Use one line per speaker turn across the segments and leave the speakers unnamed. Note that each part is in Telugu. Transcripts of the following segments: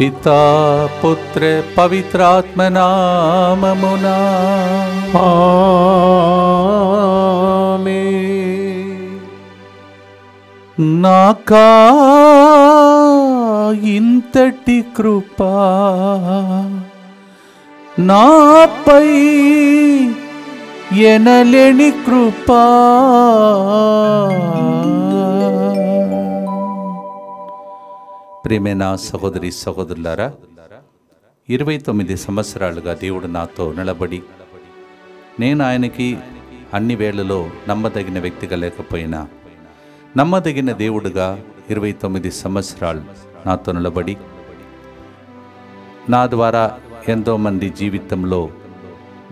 పితా పుత్ర పవిత్రాత్మ నామమునా
ఆమేన్.
నాకా ఇంతటి కృపా నాపై ఎనలేని కృపా ప్రియమైన సహోదరి సహోదరులారా, 29 సంవత్సరాలుగా దేవుడు నాతో నిలబడి నేను ఆయనకి అన్ని వేళలో నమ్మదగిన వ్యక్తిగా లేకపోయినా నమ్మదగిన దేవుడుగా 29 సంవత్సరాలు నాతో నిలబడి నా ద్వారా ఎంతోమంది జీవితంలో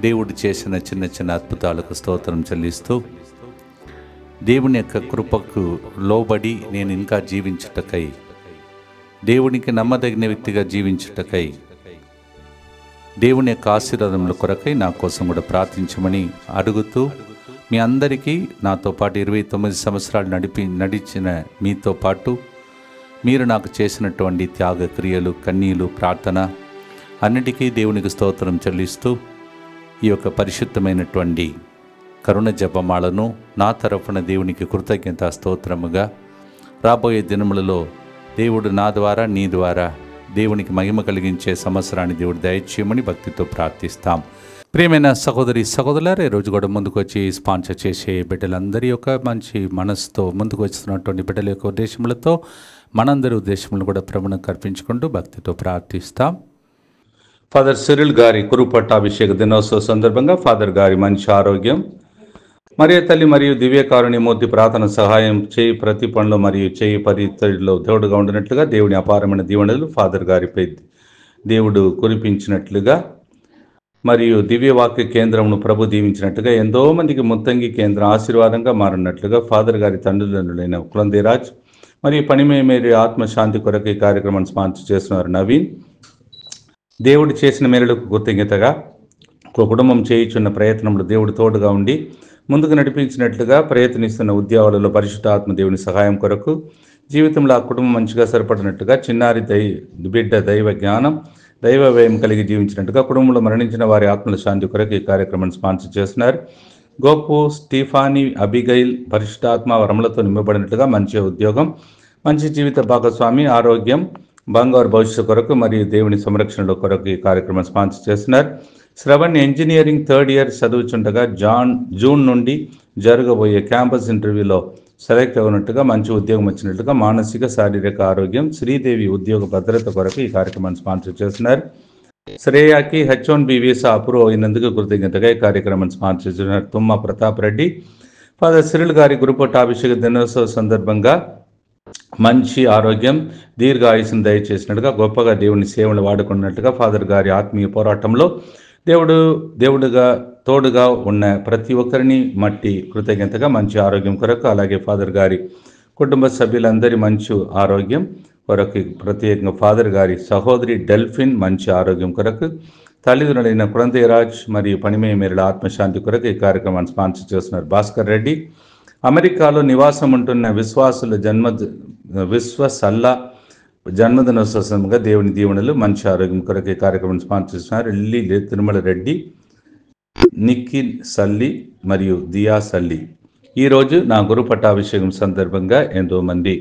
దేవుడు చేసిన చిన్న చిన్న అద్భుతాలకు స్తోత్రం చెల్లిస్తూ దేవుని యొక్క కృపకు లోబడి నేను ఇంకా జీవించుటకై, దేవునికి నమ్మదగిన వ్యక్తిగా జీవించుటకై, దేవుని యొక్క ఆశీర్వాదముల కొరకై నా కోసం కూడా ప్రార్థించమని అడుగుతూ, మీ అందరికీ నాతో పాటు 29 సంవత్సరాలు నడిచిన మీతో పాటు మీరు నాకు చేసినటువంటి త్యాగ క్రియలు, కన్నీలు, ప్రార్థన అన్నిటికీ దేవునికి స్తోత్రం చెల్లిస్తూ ఈ యొక్క పరిశుద్ధమైనటువంటి కరుణ జపమాలను నా తరఫున దేవునికి కృతజ్ఞత స్తోత్రముగా రాబోయే దినములలో దేవుడు నా ద్వారా నీ ద్వారా దేవునికి మహిమ కలిగించే సంవత్సరాన్ని దేవుడు దయచేయమని భక్తితో ప్రార్థిస్తాం. ప్రియమైన సహోదరి సహోదరులారా, ఈరోజు కూడా ముందుకు వచ్చి స్పాన్సర్ చేసే బిడ్డలందరి యొక్క మంచి మనసుతో ముందుకు వస్తున్నటువంటి బిడ్డల యొక్క ఉద్దేశములతో మనందరి ఉద్దేశములను కూడా ప్రభువుకు అర్పించుకుంటూ భక్తితో ప్రార్థిస్తాం. ఫాదర్ సిరిల్ గారి కురుపట్టాభిషేక దినోత్సవ సందర్భంగా ఫాదర్ గారి మంచి ఆరోగ్యం, మరియ తల్లి మరియు దివ్యకారుణ్యమూర్తి ప్రార్థన సహాయం చేయి ప్రతి పనిలో మరియు చేయి పరిస్థితుల్లో దేవుడుగా ఉండినట్లుగా దేవుని అపారమైన దీవెనలు ఫాదర్ గారిపై దేవుడు కురిపించినట్లుగా మరియు దివ్యవాక్య కేంద్రమును ప్రభు దీవించినట్లుగా ఎంతో మందికి ముత్తంగి కేంద్రం ఆశీర్వాదంగా మారినట్లుగా ఫాదర్ గారి తండ్రులైన కులందేరాజ్ మరియు పనిమేమేరి ఆత్మశాంతి కొరకు ఈ కార్యక్రమాన్ని స్పాన్సర్ చేస్తున్నారు నవీన్. దేవుడు చేసిన మేలులకు కృతజ్ఞతగా ఒక కుటుంబం చేయుచున్న ప్రయత్నంలో దేవుడు తోడుగా ఉండి ముందుకు నడిపించినట్లుగా ప్రయత్నిస్తున్న ఉద్యోగాలలో పరిశుద్ధాత్మ దేవుని సహాయం కొరకు జీవితంలో ఆ కుటుంబం మంచిగా సరిపడినట్టుగా చిన్నారి బిడ్డ దైవ జ్ఞానం దైవ వ్యయం కలిగి జీవించినట్టుగా కుటుంబంలో మరణించిన వారి ఆత్మల శాంతి కొరకు ఈ కార్యక్రమాన్ని స్పాన్సర్ చేస్తున్నారు. గోపు, స్టీఫానీ, అబిగైల్ పరిశుద్ధాత్మ వరములతో నింపబడినట్లుగా మంచి ఉద్యోగం, మంచి జీవిత భాగస్వామి, ఆరోగ్యం, బంగారు భవిష్యత్తు కొరకు మరియు దేవుని సంరక్షణలో కొరకు ఈ కార్యక్రమం స్పాన్సర్ చేస్తున్నారు. శ్రవణ్ ఇంజనీరింగ్ 3rd ఇయర్ చదువుచుండగా జూన్ నుండి జరగబోయే క్యాంపస్ ఇంటర్వ్యూలో సెలెక్ట్ అవునట్టుగా మంచి ఉద్యోగం వచ్చినట్లుగా మానసిక శారీరక ఆరోగ్యం, శ్రీదేవి ఉద్యోగ భద్రత కొరకు ఈ కార్యక్రమాన్ని స్పాన్సర్ చేస్తున్నారు. శ్రేయాకి H1B వీసా అప్రూవ్ అయినందుకు కృతజ్ఞతగా ఈ కార్యక్రమాన్ని స్పాన్సర్ చేస్తున్నారు. తుమ్మ ప్రతాప్ రెడ్డి. ఫాదర్ సిరిల్ గారి గురుపట్టాభిషేక దినోత్సవ సందర్భంగా మంచి ఆరోగ్యం, దీర్ఘ ఆయుష్ను దయచేసినట్టుగా గొప్పగా దేవుని సేవలు వాడుకున్నట్టుగా ఫాదర్ గారి ఆత్మీయ పోరాటంలో దేవుడుగా తోడుగా ఉన్న ప్రతి ఒక్కరిని మట్టి కృతజ్ఞతగా మంచి ఆరోగ్యం కొరకు, అలాగే ఫాదర్ గారి కుటుంబ సభ్యులందరి మంచి ఆరోగ్యం కొరకు, ప్రత్యేకంగా ఫాదర్ గారి సహోదరి డెల్ఫిన్ మంచి ఆరోగ్యం కొరకు, తల్లిదండ్రులైన కులందేరాజ్ మరియు పనిమేమేరుల ఆత్మశాంతి కొరకు ఈ కార్యక్రమాన్ని స్పాన్సర్ చేస్తున్నారు. భాస్కర్ రెడ్డి. అమెరికాలో నివాసం ఉంటున్న విశ్వాసుల విశ్వసల్లా జన్మదినోత్సవంగా దేవుని దీవెనలు మంచి ఆరోగ్యం కొరకు ఈ కార్యక్రమం స్పాన్సర్ చేస్తున్నారు. లిల్లీ తిరుమల రెడ్డి, నిఖిల్ సల్లి మరియు దియా సల్లి. ఈరోజు నా గురు పట్టాభిషేకం సందర్భంగా ఎంతోమంది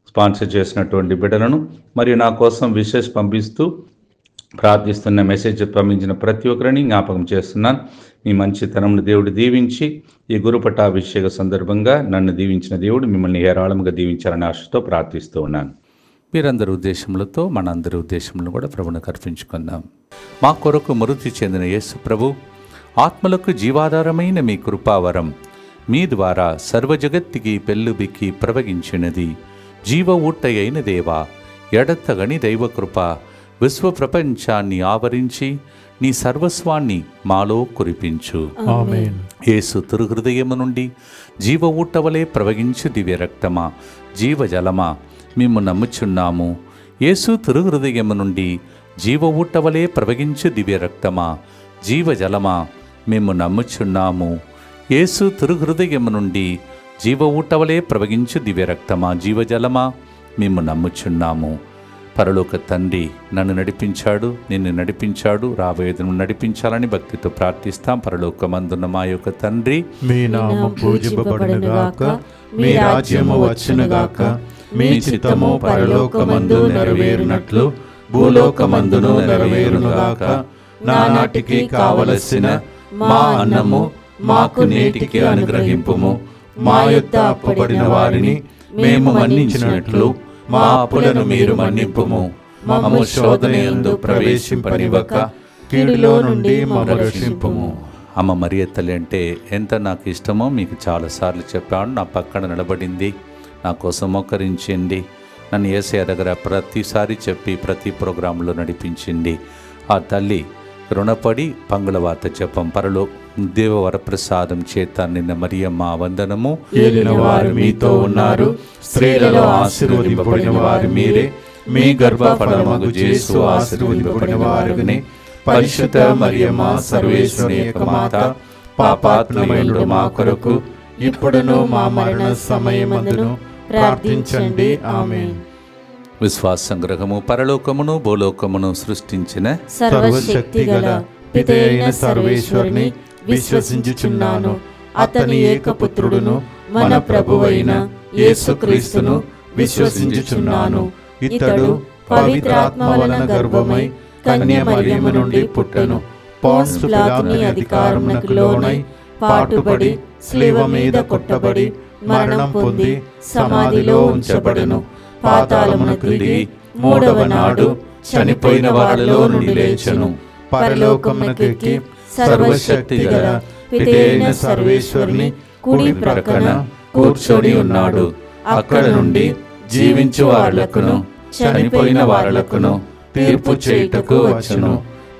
స్పాన్సర్ చేసినటువంటి బిడ్డలను మరియు నా కోసం విషెస్ పంపిస్తూ ప్రార్థిస్తున్న మెసేజ్ పంపించిన ప్రతి ఒక్కరిని జ్ఞాపకం చేస్తున్నాను. మీ మంచితనంను దేవుడు దీవించి ఈ గురు పట్టాభిషేక సందర్భంగా నన్ను దీవించిన దేవుడు మిమ్మల్ని ఏరాళంగా దీవించాలని ఆశతో ప్రార్థిస్తూ ఉన్నాను. మీరందరి ఉద్దేశములతో మనందరి ఉద్దేశములను కూడా ప్రభువుకు అర్పించుకుందాం. మా కొరకు మృతి చెందిన యేసు ప్రభు ఆత్మలకు జీవాధారమైన మీ కృపావరం మీ ద్వారా సర్వజగత్తికి పెళ్ళుబిక్కి ప్రవగించినది. జీవ ఊట అయిన దేవా, ఎడతగని దైవకృప విశ్వ ప్రపంచాన్ని ఆవరించి నీ సర్వస్వాన్ని మాలో కురిపించు.
ఆమేన్.
యేసు తిరుహృదయము నుండి జీవ ఊటవలే ప్రవగించు దివ్య రక్తమా, జీవజలమా మేము నమ్ముచున్నాము. యేసు తిరుహృదయము నుండి జీవ ఊటవలే ప్రవగించు దివ్య రక్తమా, జీవజలమా మేము నమ్ముచున్నాము. యేసు తిరుహృదయము నుండి జీవ ఊటవలే ప్రవగించు దివ్య రక్తమా, జీవజలమా మేము నమ్ముచున్నాము. పరలోక తండ్రి నన్ను నడిపించాడు, నిన్ను నడిపించాడు, రాబోయేది నడిపించాలని భక్తితో ప్రార్థిస్తాం. పరలోకమందున్న మా యొక్క తండ్రి,
మీ నామం పూజింపబడునుగాక, మీ రాజ్యము వచ్చునుగాక, మీ చిత్తము పరలోకమందు నెరవేరునట్లు భూలోకమందును నెరవేరునుగాక. నానాటికి కావలసిన మా అన్నము మాకు నేటికి అనుగ్రహింపుము. మా యొద్ద అప్పుబడిన వారిని మేము మన్నించినట్లు మా అప్పులను మీరు మన్నింపుము. మమ్ము శోధనయందు ప్రవేశింపనివ్వక కీడులో నుండి మమ్ము రక్షింపుము.
అమ్మ మరియ తల్లి అంటే ఎంత నాకు ఇష్టమో మీకు చాలాసార్లు చెప్పాను. నా పక్కన నిలబడింది, నా కోసం మోకరించింది, నన్ను యేసయ్య దగ్గర ప్రతిసారి చెప్పి ప్రతి ప్రోగ్రాంలో నడిపించింది. ఆ తల్లి రుణపడి పంగులవార్త చెప్పం. పరలో దేవవరప్రసాదం చేత నిన్న మరియమ్మ వందనము.
ఏలిన వారు మీతో ఉన్నారు, స్త్రీలలో ఆశీర్వదింపబడిన వారు మీరే. మీ గర్భఫలమగు యేసు ఆశీర్వదింపబడిన వారునే. పరిశుద్ధ మరియమ్మ సర్వేశ్వరుని యొక్క మాత, పాపాత్ములైన మా కొరకు ఇప్పుడును మా మరణ సమయమందును ప్రార్థించండి. ఆమేన్.
విశ్వాస సంగ్రహము. పరలోకమును భూలోకమును సృష్టించిన
సర్వశక్తిగల పితయైన సర్వేశ్వరుని విశ్వసించుచున్నాను. అతని ఏకపుత్రుడును మన ప్రభువైన యేసుక్రీస్తును విశ్వసించుచున్నాను. ఇతడు పవిత్రాత్మ వలన గర్భమై కన్య మరియమ్మ నుండి పుట్టెను. పోన్స్ పిలాతుని అధికారమునకు లోనై పాటుపడి శిలువ మీద కొట్టబడి మరణం పొంది సమాధిలో ఉంచబడెను. పాతాళమునకు దిగి మూడవ నాడు చనిపోయిన వారిలో నుండి లేచెను. పరలోకమునకెక్కి సర్వశక్తిగల పితయైన సర్వేశ్వరుని కుడి ప్రక్కన కూర్చొని ఉన్నాడు. అక్కడ నుండి జీవించు వారలకును చనిపోయిన వారలకును తీర్పు చేయుటకు వచ్చును.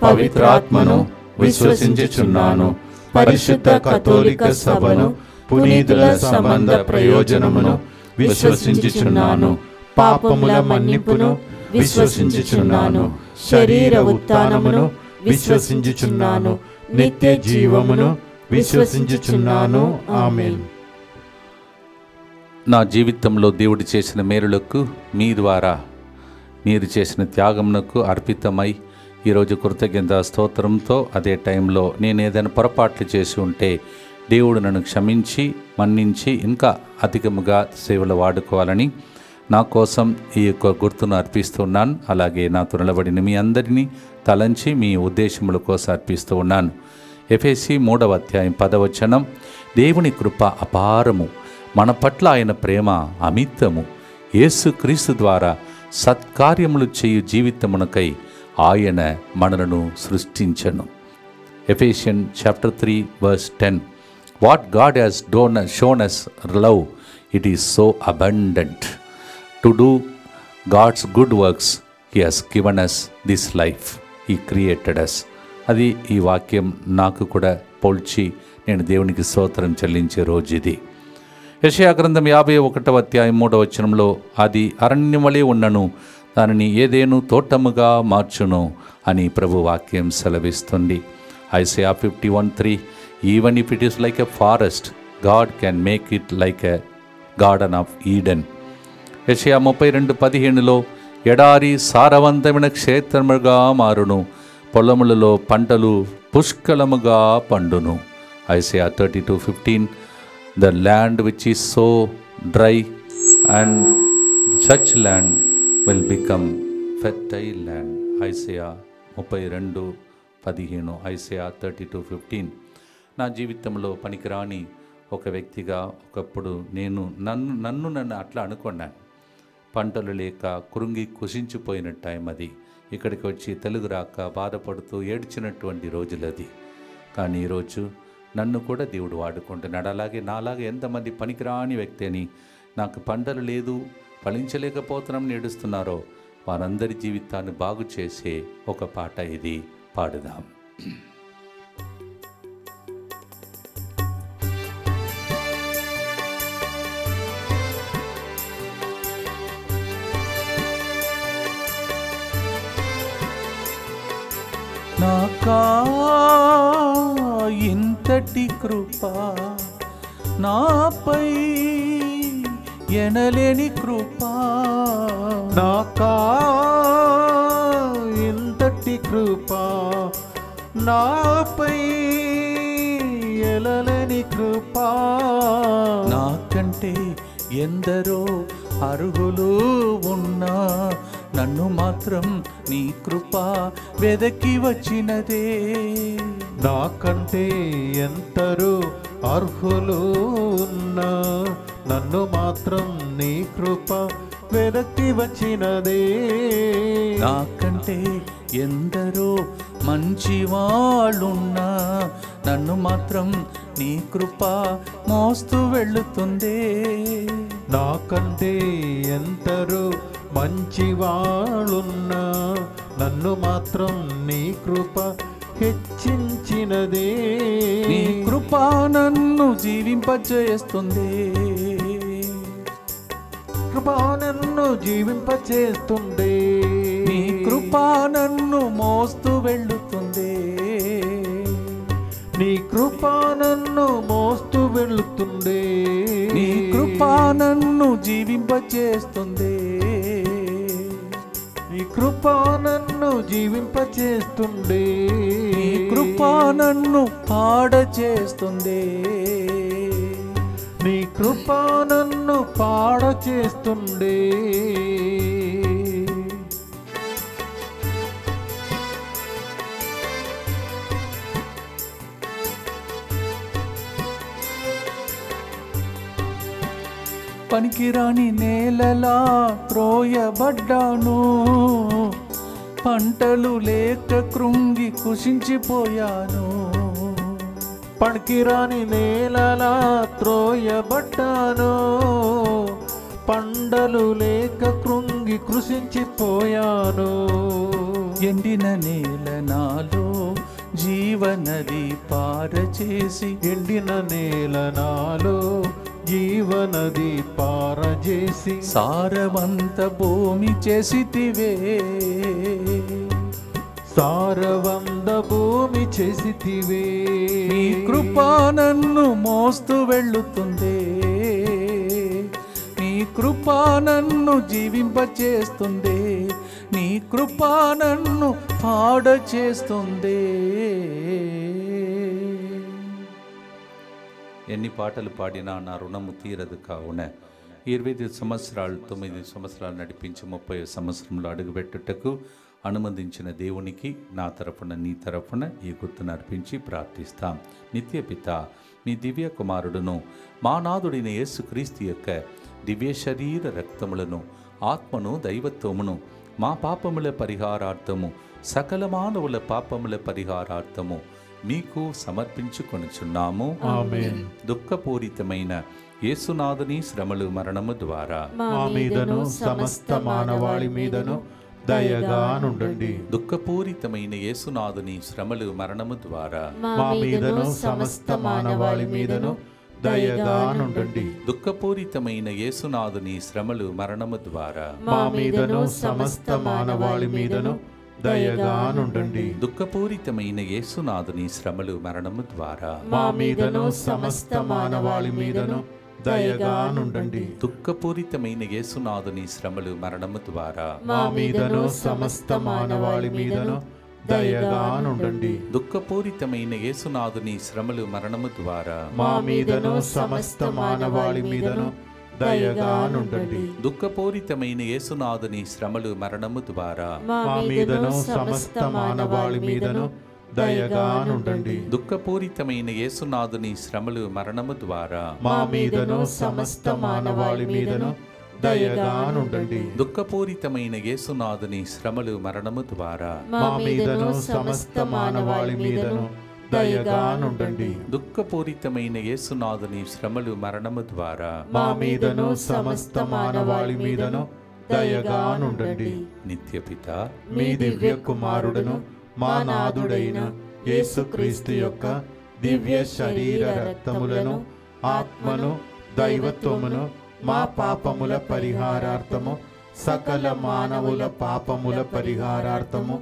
పవిత్రాత్మను విశ్వసించుచున్నాను. పరిశుద్ధ కథోలిక సభను, పునీతుల సంబంధ ప్రయోజనమును విశ్వసించుచున్నాను. పాపముల మన్నిపును విశ్వసించుచున్నాను. శరీర ఉత్థానమును విశ్వసించుచున్నాను. నిత్య జీవమును విశ్వసించుచున్నాను. ఆమేన్.
నా జీవితంలో దేవుడు చేసిన మేలులకు మీ ద్వారా మీరు చేసిన త్యాగమునకు అర్పితమై ఈరోజు కృతజ్ఞత స్తోత్రంతో అదే టైంలో నేను ఏదైనా పొరపాట్లు చేసి ఉంటే దేవుడు నన్ను క్షమించి మన్నించి ఇంకా అధికముగా సేవలు వాడుకోవాలని నా కోసం ఈ యొక్క గుర్తును అర్పిస్తున్నాను. అలాగే నాతో నిలబడిన మీ అందరినీ తలంచి మీ ఉద్దేశముల కోసం అర్పిస్తూ ఉన్నాను. ఎఫెసీ 3వ అధ్యాయం 10వ వచనం, దేవుని కృప అపారము, మన పట్ల ఆయన ప్రేమ అమితము, యేసుక్రీస్తు ద్వారా సత్కార్యములు చేయు జీవితమునకై ఆయన మనలను సృష్టించెను. ఎఫెసియన్ chapter 3 verse 10. What God has shown us love, it is so abundant. To do God's good works, He has given us this life. He created us. అది ఈ వాక్యం నాకు కూడా పోల్చి నేను దేవునికి స్తోత్రం చెల్లించే రోజు ఇది. యెషయా గ్రంథం 51వ అధ్యాయం 3వ వచనంలో, అది అరణ్యమలే ఉన్నను దానిని ఏదేను తోటముగా మార్చును అని ప్రభు వాక్యం సెలవిస్తుంది. Isaiah 51:3, even if it is like a forest, God can make it like a garden of Eden. యెషయా 32:15లో, ఎడారి సారవంతమైన క్షేత్రముగా మారును, పొలములలో పంటలు పుష్కలముగా పండును. Isaiah 32:15, the land which is so dry and such land will become fertile land. Isaiah 32:15, Isaiah 32:15. నా జీవితంలో పనికిరాని ఒక వ్యక్తిగా ఒకప్పుడు నన్ను అట్లా అనుకున్నాను. పంటలు లేక కృంగి కుషించిపోయిన టైం అది. ఇక్కడికి వచ్చి తెలుగు రాక బాధపడుతూ ఏడ్చినటువంటి రోజులది. కానీ ఈరోజు నన్ను కూడా దేవుడు వాడుకుంటున్నాడు. అలాగే నాలాగా ఎంతమంది పనికిరాని వ్యక్తి అని, నాకు పంటలు లేదు, ఫలించలేకపోతున్నాం ఏడుస్తున్నారో వారందరి జీవితాన్ని బాగు చేసే ఒక పాట ఇది, పాడుదాం. నాకా ఇంతటి కృప నాపై ఎనలేని కృపా
నాకా ఇంతటి కృపా నాపై ఎలలేని కృపా
నాకంటే ఎందరో అర్హులు ఉన్నా నన్ను మాత్రం నీ కృప వెదకి వచ్చినదే.
నాకంటే ఎందరో అర్హులు ఉన్నా నన్ను మాత్రం నీ కృప వెదకి వచ్చినదే.
నాకంటే ఎందరో మంచి వాళ్ళున్నా నన్ను మాత్రం నీ కృప మోస్తూ వెళ్ళుతుందే.
నాకంటే ఎందరో మంచి వాళ్ళున్నా నన్ను మాత్రం నీ కృప హెచ్చించినదే.
నీ కృప నన్ను జీవింపజేస్తుంది,
కృప నన్ను జీవింపచేస్తుండే.
నీ కృప నన్ను మోస్తూ వెళ్ళుతుంది,
నీ కృప నన్ను మోస్తూ వెళుతుండే.
నీ కృప నన్ను జీవింపచేస్తుంది,
నీ కృప నన్ను జీవింపచేస్తుండే.
నీ కృప నన్ను పాడచేస్తుంది,
నీ కృప నన్ను పాడచేస్తుండే.
పనికిరాని నేలలా త్రోయబడ్డాను, పంటలు లేక కృంగి కుషించిపోయాను.
పనికిరాని నేలలా త్రోయబడ్డాను, పంటలు లేక కృంగి కృషించిపోయాను.
ఎండిన నేల నాలో జీవనది పారచేసి,
ఎండిన నేల నాలో జీవనది పారజేసి,
సారవంత భూమి చేసితివే,
సారవంత భూమి చేసితివే.
నీ కృప నన్ను మోస్తూ వెళ్ళుతుంది, నీ కృప నన్ను జీవింపచేస్తుంది, నీ కృప నన్ను పాడచేస్తుంది. ఎన్ని పాటలు పాడినా నా రుణము తీరదు కావున 25 సంవత్సరాలు 9 సంవత్సరాలు నడిపించి 30 సంవత్సరంలో అడుగుపెట్టుటకు అనుమతించిన దేవునికి నా తరఫున నీ తరఫున ఈ గుర్తును అర్పించి ప్రార్థిస్తాం. నిత్యపిత మీ దివ్య కుమారుడును మా నాథుడైన యేసుక్రీస్తు యొక్క దివ్య శరీర రక్తములను ఆత్మను దైవత్వమును మా పాపముల పరిహారార్థము సకల మానవుల పాపముల పరిహారార్థము మీకు సమర్పించుకొనుచున్నాము.
ఆమేన్.
దుఃఖపూరితమైన యేసునాథుని శ్రమలు మరణము ద్వారా
మా మీదను సమస్త మానవాళి మీదను దయగా నుండండి.
దుఃఖపూరితమైన యేసునాథుని శ్రమలు మరణము ద్వారా
మా మీదను సమస్త మానవాళి మీదను దయగా నుండండి.
దుఃఖపూరితమైన యేసునాథుని శ్రమలు మరణము ద్వారా
మా మీదను సమస్త మానవాళి మీదను దయగా నుండండి.
దుఃఖపూరితమైన యేసునాథుని శ్రమలు మరణము ద్వారా
మా మీదను సమస్త మానవాళి మీదను దయగా నుండండి.
దుఃఖపూరితమైన యేసునాథుని శ్రమలు మరణము ద్వారా
మా మీదను సమస్త మానవాళి మీదను దయగా నుండండి.
దుఃఖపూరితమైన యేసునాథుని శ్రమలు మరణము ద్వారా
మా మీదను సమస్త మానవాళి మీదను దయగా నుండండి.
దుఃఖపూరితమైన యేసునాథుని శ్రమలు మరణము ద్వారా
మా మీదను సమస్త మానవాళి మీదను దయగా నుండండి.
దుఃఖపూరితమైన యేసునాథుని శ్రమలు మరణము ద్వారా
మా మీదను సమస్త మానవాళి మీదను దయగా నుండండి.
దుఃఖపూరితమైన యేసునాథుని శ్రమలు మరణము ద్వారా
మా మీదను సమస్త మానవాళి మీదను దయగా నుండండి.
దుఃఖపూరితమైన యేసునాథుని శ్రమలు మరణము ద్వారా
మా మీదను సమస్త మానవాళి మీదను దయగా నుండండి.
నిత్యపిత
మీ దివ్య కుమారుడును మా నాథుడైన యేసుక్రీస్తు యొక్క దివ్య శరీర రక్తములను ఆత్మను దైవత్వమును మా పాపముల పరిహారార్థము సకల మానవుల పాపముల పరిహారార్థము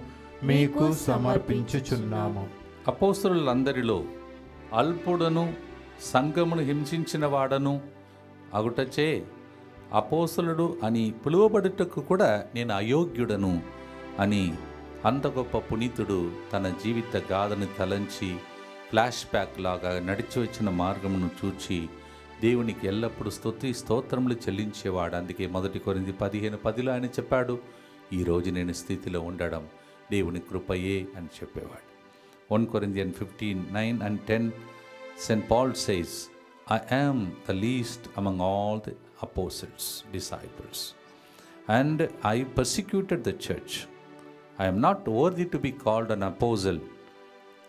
మీకు సమర్పించుచున్నాము.
అపోస్తలులందరిలో అల్పుడను సంఘమును హింసించిన వాడను అగుటచే అపోస్తలుడు అని పిలువబడుటకు కూడా నేను అయోగ్యుడను అని అంత గొప్ప పునీతుడు తన జీవిత గాథను తలంచి ఫ్లాష్ బ్యాక్ లాగా నడిచి వచ్చిన మార్గమును చూచి దేవునికి ఎల్లప్పుడూ స్తోత్రములు చెల్లించేవాడు. అందుకే 1 కొరింథీ 15:10 ఆయన చెప్పాడు, ఈరోజు నేను స్థితిలో ఉండడం దేవుని కృపయే అని చెప్పేవాడు. 1 Corinthians 15:9 and 10 St. Paul says, I am the least among all the apostles, disciples, and I persecuted the church. I am not worthy to be called an apostle,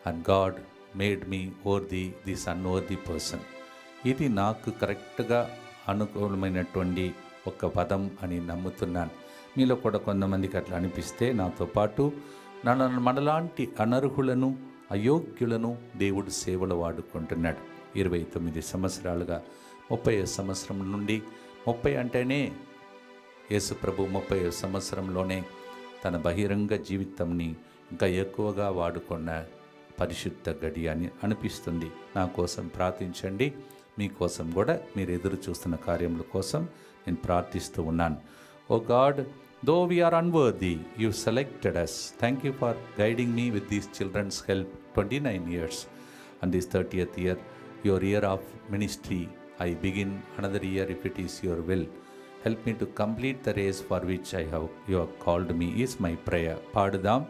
and God made me worthy this unworthy person. ఇది నాకు కరెక్ట్గా అనుకూలమైనటువంటి ఒక పదం అని నమ్ముతున్నాను. మీలో కూడా కొంతమందికి అట్లా అనిపిస్తే నాతో పాటు మనలాంటి అనర్హులను అయోగ్యులను దేవుడు సేవలు వాడుకుంటున్నాడు. 29 సంవత్సరాలుగా 30 సంవత్సరం నుండి 30 అంటేనే యేసు ప్రభు 30 సంవత్సరంలోనే తన బహిరంగ జీవితంని ఇంకా ఎక్కువగా వాడుకున్న పరిశుద్ధ గడి అని అనిపిస్తుంది. నా కోసం ప్రార్థించండి. మీకోసం కూడా మీరు ఎదురు చూస్తున్న కార్యముల కోసం నేను ప్రార్థిస్తూ ఉన్నాను. ఓ God, though we are unworthy, you selected us. Thank you for guiding me with these children's help 29 years. And this 30th year, your year of ministry, I begin another year if it is your will. Help me to complete the race for which you have called me is my prayer. పాడుదాం.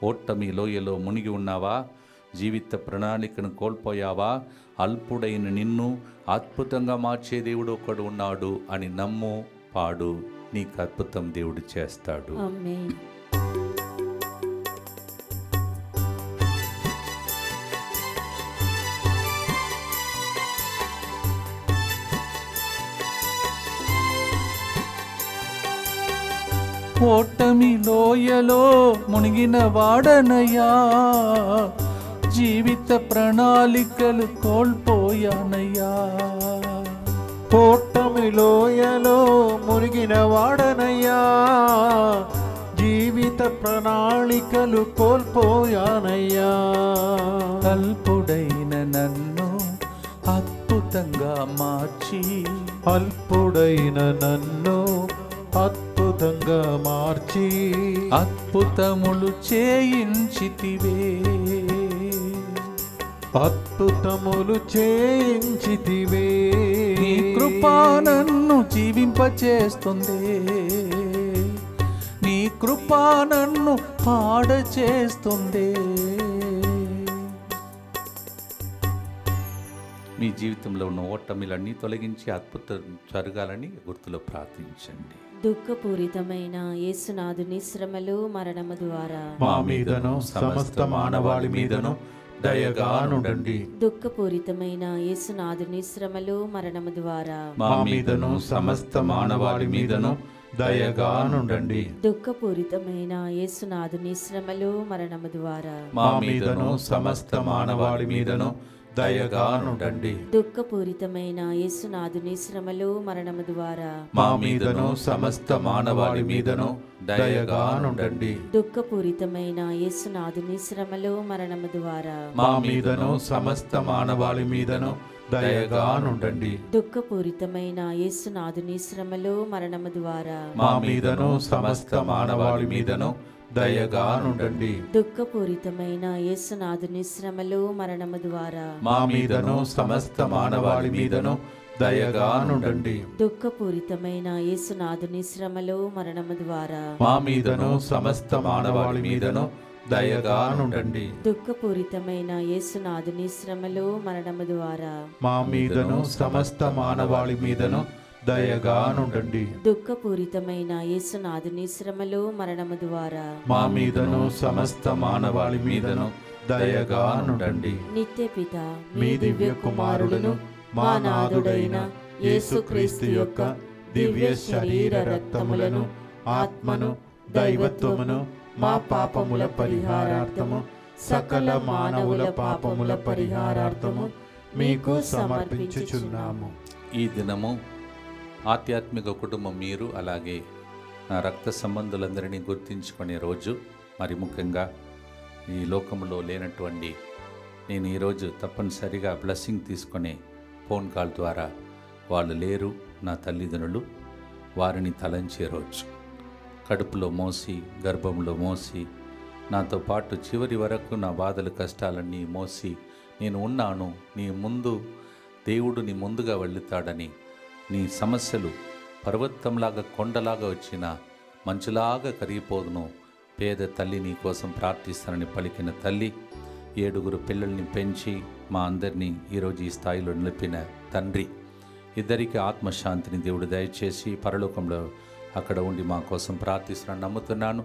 ఓటమి లోయలో మునిగి ఉన్నావా? జీవిత ప్రణాళికను కోల్పోయావా? అల్పుడైన నిన్ను అద్భుతంగా మార్చే దేవుడు ఒకడు ఉన్నాడు అని నమ్ము, పాడు. నీకు అద్భుతం దేవుడు చేస్తాడు.
ఆమేన్.
ఓటమి లోయలో మునిగిన వాడనయ్యా, జీవిత ప్రణాళికలు కోల్పోయానయ్యా.
ఓటమి లోయలో మునిగిన వాడనయ్యా, జీవిత ప్రణాళికలు కోల్పోయానయ్యా.
అల్పుడైన నన్ను అద్భుతంగా మార్చి,
అల్పుడైన నన్ను అద్భుతంగా మార్చి,
అద్భుతములు చేయించితివే.
అద్భుతములు చేయించితివే.
నీ కృపా నన్ను జీవింపచేస్తుంది, నీ కృపా నన్ను పాడ చేస్తుంది. మీ జీవితంలో ఉన్న ఓటమిలన్నీ తొలగించి అద్భుతం జరగాలని గుర్తులో ప్రార్థించండి.
దుఃఖపూరితమైన యేసునాథుని శ్రమలు మరణము ద్వారా
మా మీదను సమస్త మానవాళి మీదను దయగా నుండండి.
దుఃఖపూరితమైన యేసునాథుని శ్రమలు మరణము ద్వారా
మా మీదను సమస్త మానవాళి మీదను దయగా నుండండి.
దుఃఖపూరితమైన యేసునాథుని శ్రమలు మరణము ద్వారా
మా మీదను సమస్త మానవాళి మీదను దయగా నుండండి.
దుఃఖపూరితమైన యేసునాథుని శ్రమలు మరణము ద్వారా
మా మీదను సమస్త మానవాళి మీదను దయగా నుండండి.
దుఃఖపూరితమైన యేసునాథుని శ్రమలు మరణము ద్వారా
మా మీదను సమస్త మానవాళి మీదను దయగా నుండండి.
దుఃఖపూరితమైన యేసునాథుని శ్రమలు మరణము ద్వారా
మా మీదను సమస్త మానవాళి మీదను దయగా నుండండి.
దుఃఖపూరితమైన యేసునాథుని శ్రమలు మరణము ద్వారా
మా మీదను సమస్త మానవాళి మీదను దయగా నుండండి.
దుఃఖపూరితమైన యేసునాథుని శ్రమలు మరణము ద్వారా
మా మీదను సమస్త మానవాళి మీదను దయగా నుండండి.
దుఃఖపూరితమైన యేసునాథుని శ్రమలు మరణము ద్వారా
మా మీదను సమస్త మానవాళి మీదను దయగా నుండండి.
దుఃఖపూరితమైన యేసునాథుని శ్రమలు మరణము ద్వారా
మా మీదను సమస్త మానవాళి మీదను దయగా నుండండి.
నిత్య పిత
మీ దివ్య కుమారులను మా నాథుడైన యేసుక్రీస్తు యొక్క దివ్య శరీర రక్తములను, ఆత్మను, దైవత్వమును మా పాపముల పరిహారార్థము, సకల మానవుల పాపముల పరిహారార్థము మీకు సమర్పించుచున్నాము.
ఈ దినము ఆధ్యాత్మిక కుటుంబం మీరు, అలాగే నా రక్త సంబంధులందరినీ గుర్తించుకునే రోజు. మరి ముఖ్యంగా ఈ లోకంలో లేనటువంటి నేను ఈరోజు తప్పనిసరిగా బ్లెస్సింగ్ తీసుకునే ఫోన్ కాల్ ద్వారా వాళ్ళు లేరు నా తల్లిదండ్రులు, వారిని తలంచే రోజు. కడుపులో మోసి, గర్భంలో మోసి, నాతో పాటు చివరి వరకు నా బాధలు కష్టాలన్నీ మోసి నేను ఉన్నాను, నీ ముందు దేవుడు నీ ముందుగా వెళుతాడని, నీ సమస్యలు పర్వతంలాగా కొండలాగా వచ్చిన మంచులాగా కరిగిపోదును, పేద తల్లి నీ కోసం ప్రార్థిస్తానని పలికిన తల్లి, 7 పిల్లల్ని పెంచి మా అందరినీ ఈరోజు ఈ స్థాయిలో నిలిపిన తండ్రి, ఇద్దరికి ఆత్మశాంతిని దేవుడు దయచేసి పరలోకంలో అక్కడ ఉండి మా కోసం ప్రార్థిస్తున్నాను నమ్ముతున్నాను.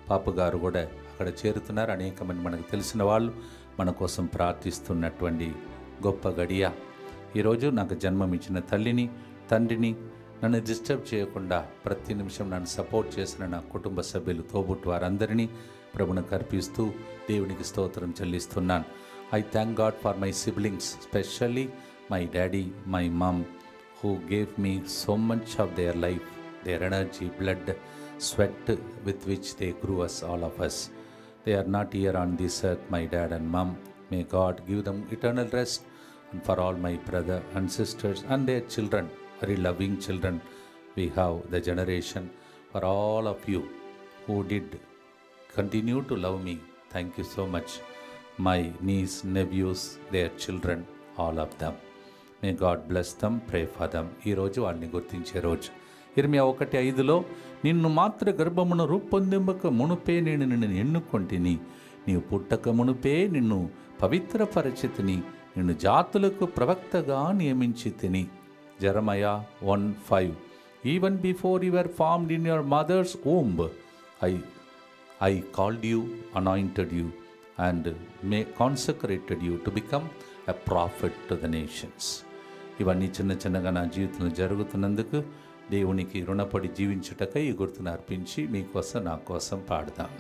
పాపగారు కూడా అక్కడ చేరుతున్నారు. అనేక మంది మనకు తెలిసిన వాళ్ళు మన కోసం ప్రార్థిస్తున్నటువంటి గొప్ప గడియ. ఈరోజు నాకు జన్మమిచ్చిన తల్లిని, తండ్రిని నన్ను డిస్టర్బ్ చేయకుండా ప్రతి నిమిషం నన్ను సపోర్ట్ చేసిన నా కుటుంబ సభ్యులు, తోబుట్టు వారందరినీ ప్రభువునికి అర్పిస్తూ దేవునికి స్తోత్రం చెల్లిస్తున్నాను. I thank God for my siblings, specially my daddy, my mum, who gave me so much of their life, their energy, blood, sweat with which they grew us, all of us. They are not here on this earth, my dad and mom. May God give them eternal rest. And for all my brother and sisters and their children, very loving children, we have the generation. For all of you who did continue to love me, thank you so much. My niece, nephews, their children, all of them. May God bless dum, pray for them. ఈరోజు వాళ్ళని గుర్తించే రోజు. ఇర్మియా 1:5 నిన్ను మాత్ర గర్భమును రూపొందింపక మునుపే నేను నిన్ను ఎన్నుకొంటిని, నీవు పుట్టక మునుపే నిన్ను పవిత్రపరచితిని, నిన్ను జాతులకు ప్రవక్తగా నియమించి తిని. Jeremiah 1:5 even before you were formed in your mother's womb, I called you, anointed you, and consecrated you to become a prophet to the nations. ఇవన్నీ చిన్న చిన్నగా నా జీవితంలో జరుగుతున్నందుకు దేవునికి రుణపడి జీవించుటకై ఈ గుర్తును అర్పించి మీకోసం నా కోసం పాడదాం.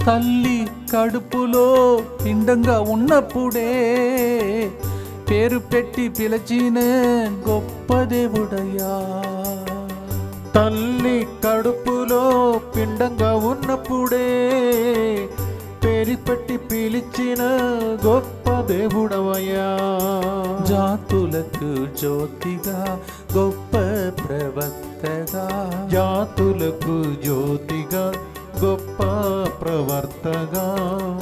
తల్లి కడుపులో పిండంగా ఉన్నప్పుడే పేరు పెట్టి పిలిచిన గొప్ప దేవుడయ్యా.
తల్లి కడుపులో పిండంగా ఉన్నప్పుడే పేరు పెట్టి పిలిచిన గొప్ప దేవుడవయ్యా.
జాతులకు జ్యోతిగా గొప్ప ప్రవక్తగా,
జాతులకు జ్యోతిగా గొప్ప ప్రవర్తగా,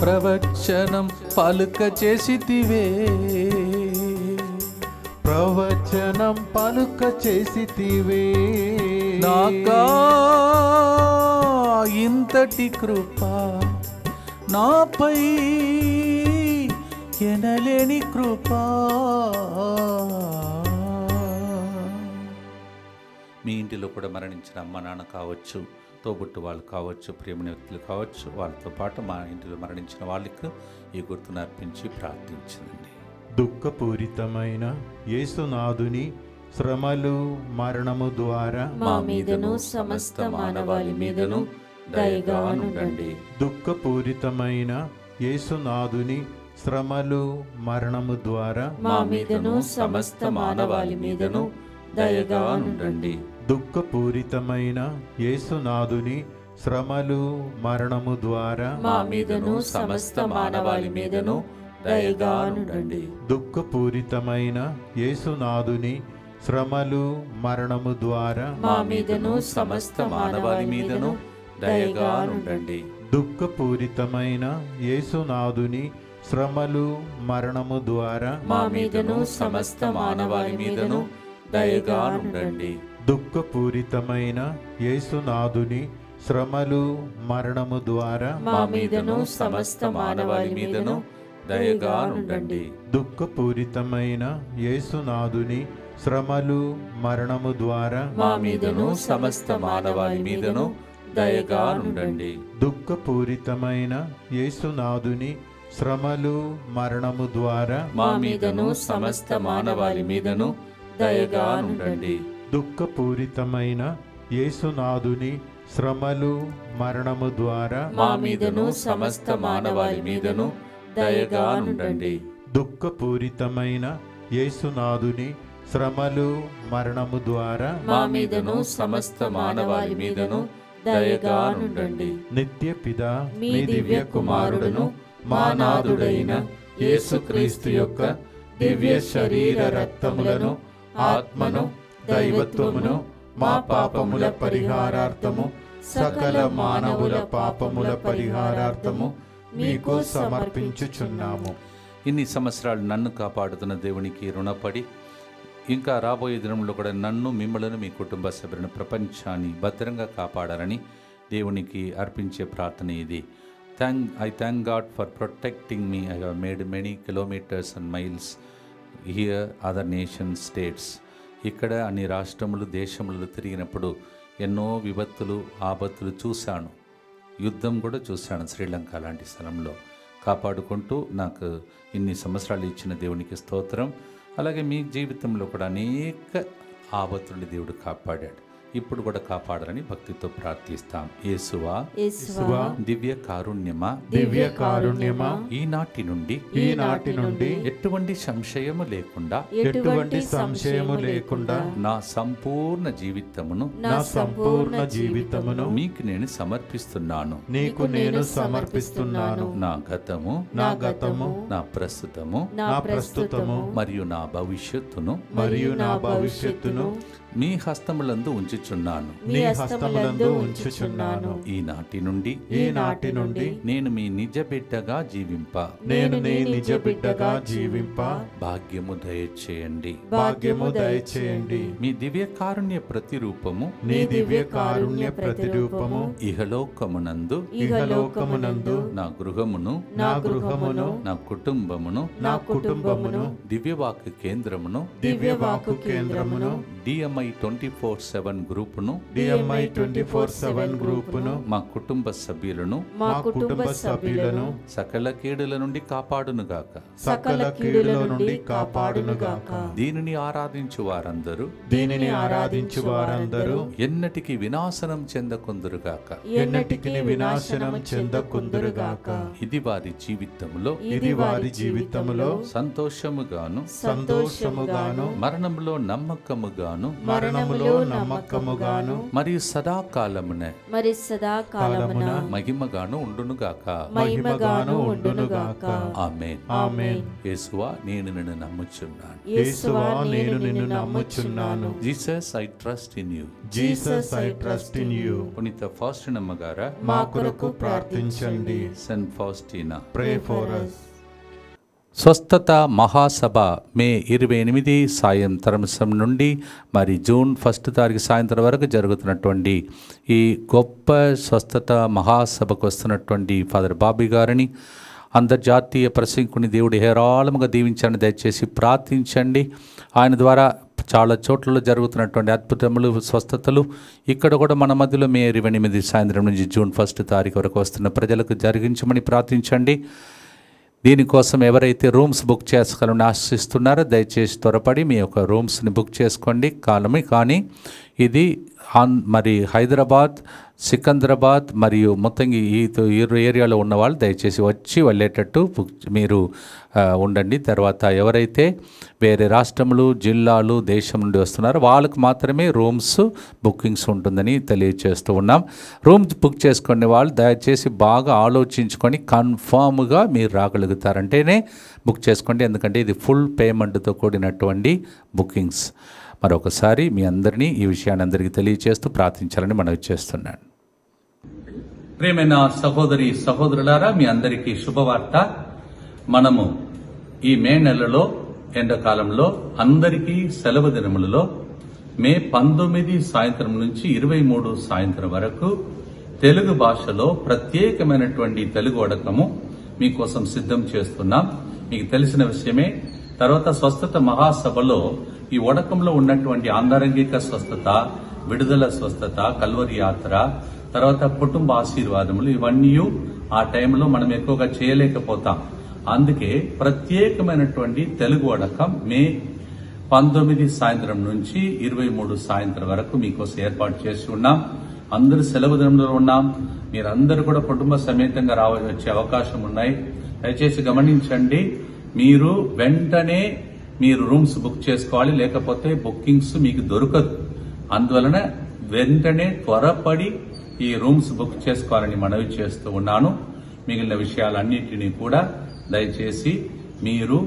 ప్రవచనం పలుక చేసితివే,
ప్రవచనం పలుక చేసితివే.
నాకా ఇంతటి కృప నాపై ఎనలేని కృప. మీ ఇంటిలో కూడా మరణించిన అమ్మ నాన్న కావచ్చు, తోబుట్టు వాళ్ళు కావచ్చు, ప్రియమైన వ్యక్తులు కావచ్చు, వాళ్ళతో పాటు మా ఇంటిలో మరణించిన వాళ్ళకు ఈ గుర్తును అర్పించి ప్రార్థించండి.
దుఃఖపూరితమైన యేసునాథుని శ్రమలు మరణము ద్వారా
మా మీదను సమస్త మానవాళి మీదను దయగా నుండండి.
దుఃఖపూరితమైన యేసునాథుని శ్రమలు మరణము ద్వారా
మా మీదను సమస్త మానవాళి మీదను దయగా నుండండి.
దుఃఖపూరితమైన యేసునాథుని శ్రమలు మరణము ద్వారా
మా మీదను సమస్త మానవాళి మీదను దయగా నుండండి.
దుఃఖపూరితమైన యేసునాథుని శ్రమలు మరణము ద్వారా
మా మీదను సమస్త మానవాళి మీదను దయగా నుండండి.
దుఃఖపూరితమైన యేసునాథుని శ్రమలు మరణము ద్వారా
మా మీదను సమస్త మానవాళి మీదను దయగా నుండండి.
దుఃఖపూరితమైన యేసునాథుని శ్రమలు మరణము ద్వారా
మా మీదను సమస్త మానవాళి మీదను దయగా నుండండి.
దుఃఖపూరితమైన యేసునాథుని శ్రమలు మరణము ద్వారా
మా మీదను సమస్త మానవాళి మీదను దయగా నుండండి.
దుఃఖపూరితమైన యేసునాథుని శ్రమలు మరణము ద్వారా
మా మీదను సమస్త మానవాళి మీదను దయగా నుండండి.
దుఃఖపూరితమైన యేసునాథుని శ్రమలు మరణము ద్వారా
మా మీదను సమస్త మానవాళి మీదను దయగా నుండండి.
దుఃఖపూరితమైన యేసునాథుని శ్రమలు మరణము ద్వారా
మా మీదను సమస్త మానవాళి మీదను దయగా నుండండి.
నిత్య పితా
మీ దివ్య కుమారుడును మా నాథుడైన యేసుక్రీస్తు యొక్క దివ్య శరీర రక్తములను ఆత్మను దైవత్వమును మా పాపముల పరిహారార్థము సకల మానవుల పాపముల పరిహారార్థము మీకు సమర్పించుచున్నాము.
ఇన్ని సంవత్సరాలు నన్ను కాపాడుతున్న దేవునికి రుణపడి ఇంకా రాబోయే దినంలో కూడా నన్ను, మిమ్మలను, మీ కుటుంబ సభ్యులను, ప్రపంచాన్ని భద్రంగా కాపాడాలని దేవునికి అర్పించే ప్రార్థన ఇది. I thank God for protecting me. I have made many kilometers and miles here, other nations, states. ఇక్కడ అన్ని రాష్ట్రములు, దేశములు తిరిగినప్పుడు ఎన్నో విపత్తులు, ఆపత్తులు చూశాను. యుద్ధం కూడా చూశాను శ్రీలంక లాంటి స్థలంలో. కాపాడుకుంటూ నాకు ఇన్ని సంవత్సరాలు ఇచ్చిన దేవునికి స్తోత్రం. అలాగే మీ జీవితంలో కూడా అనేక ఆపత్తుల్ని దేవుడు కాపాడాడు. ఇప్పుడు కూడా కాపాడాలని భక్తితో ప్రార్థిస్తాం. యేసువా, దివ్య కారుణ్యమా,
దివ్య కారుణ్యమా,
ఈనాటి నుండి ఎటువంటి సంశయము లేకుండా నా సంపూర్ణ జీవితమును మీకు నేను సమర్పిస్తున్నాను. నా గతము, నా ప్రస్తుతము మరియు నా భవిష్యత్తును మీ హస్తములందు ఉంచుచున్నాను. ఈనాటి నుండి నేను మీ నిజ బిడ్డగా జీవింప భాగ్యము దయచేయండి. మీ దివ్య కారుణ్య ప్రతిరూపము ఇహలోకమునందు నా గృహమును నా కుటుంబమును దివ్యవాక్కు కేంద్రమును DMI 24/7 గ్రూపును మా కుటుంబ సభ్యులను సకల కీడుల నుండి కాపాడునుగాక. దీనిని ఆరాధించు వారందరూ ఎన్నటికి వినాశనం చెందకుందురుగాక. ఇది వారి జీవితములో సంతోషముగాను మరణములో నమ్మకముగాను మరియు సదాకాలమున మహిమగాను ఉండునుగాక. ఆమేన్. యేసువా, నేను నిన్ను నమ్ముచున్నాను. Jesus, I trust in you. పునీత ఫాస్టినమ్మ గారా,
మా కొరకు ప్రార్థించండి.
Saint Faustina,
pray for us.
స్వస్థత మహాసభ మే 28 సాయంత్రం నుండి మరి జూన్ 1 తారీఖు సాయంత్రం వరకు జరుగుతున్నటువంటి ఈ గొప్ప స్వస్థత మహాసభకు వస్తున్నటువంటి ఫాదర్ బాబీ గారిని, అంతర్జాతీయ ప్రసంగికుని దేవుడు హేరాళముగా దీవించండి. దయచేసి ప్రార్థించండి. ఆయన ద్వారా చాలా చోట్లలో జరుగుతున్నటువంటి అద్భుతములు, స్వస్థతలు ఇక్కడ కూడా మన మధ్యలో మే 28 సాయంత్రం నుంచి జూన్ 1 తారీఖు వరకు వస్తున్న ప్రజలకు జరిగించమని ప్రార్థించండి. దీనికోసం ఎవరైతే రూమ్స్ బుక్ చేసుకోవాలని ఆశిస్తున్నారో దయచేసి త్వరపడి మీ యొక్క రూమ్స్ని బుక్ చేసుకోండి. కానీ ఇది మరి హైదరాబాద్, సికింద్రాబాద్ మరియు మొత్తంగా ఈ ఏరియాలో ఉన్న వాళ్ళు దయచేసి వచ్చి వెళ్ళేటట్టు మీరు ఉండండి. తర్వాత ఎవరైతే వేరే రాష్ట్రములు, జిల్లాలు, దేశం నుండి వస్తున్నారో వాళ్ళకు మాత్రమే రూమ్స్ బుకింగ్స్ ఉంటుందని తెలియజేస్తూ ఉన్నాం. రూమ్స్ బుక్ చేసుకునే వాళ్ళు దయచేసి బాగా ఆలోచించుకొని కన్ఫామ్గా మీరు రాగలుగుతారంటేనే బుక్ చేసుకోండి. ఎందుకంటే ఇది ఫుల్ పేమెంట్తో కూడినటువంటి బుకింగ్స్. మరొకసారి మీ అందరినీ ఈ విషయాన్ని అందరికీ తెలియజేస్తూ ప్రార్థించాలని మనవి చేస్తున్నాను. ప్రియమైన సహోదరి సహోదరులారా, మీ అందరికీ శుభవార్త. మనము ఈ మే నెలలో, ఎండాకాలంలో అందరికీ సెలవు దినములలో మే 19 సాయంత్రం నుంచి 23 సాయంత్రం వరకు తెలుగు భాషలో ప్రత్యేకమైనటువంటి తెలుగు వడకము మీకోసం సిద్ధం చేస్తున్నాం. మీకు తెలిసిన విషయమే. తర్వాత స్వస్థత మహాసభలో ఈ వడకంలో ఉన్నటువంటి ఆంతరంగిక స్వస్థత, విడుదల స్వస్థత, కల్వరి యాత్ర, తర్వాత కుటుంబ ఆశీర్వాదములు, ఇవన్నీ ఆ టైంలో మనం ఎక్కువగా చేయలేకపోతాం. అందుకే ప్రత్యేకమైనటువంటి తెలుగు వడకం మే 19 సాయంత్రం నుంచి 23 సాయంత్రం వరకు మీకోసం ఏర్పాటు చేసి ఉన్నాం. అందరూ సెలవు దినంలో ఉన్నాం. మీరందరూ కూడా కుటుంబ సమేతంగా వచ్చే అవకాశం ఉన్నాయి. దయచేసి గమనించండి. మీరు వెంటనే రూమ్స్ బుక్ చేసుకోవాలి, లేకపోతే బుకింగ్స్ మీకు దొరకదు. అందువలన వెంటనే త్వరపడి ఈ రూమ్స్ బుక్ చేసుకోవాలని మనవి చేస్తూ ఉన్నాను. మిగిలిన విషయాలన్నింటినీ కూడా దయచేసి మీరు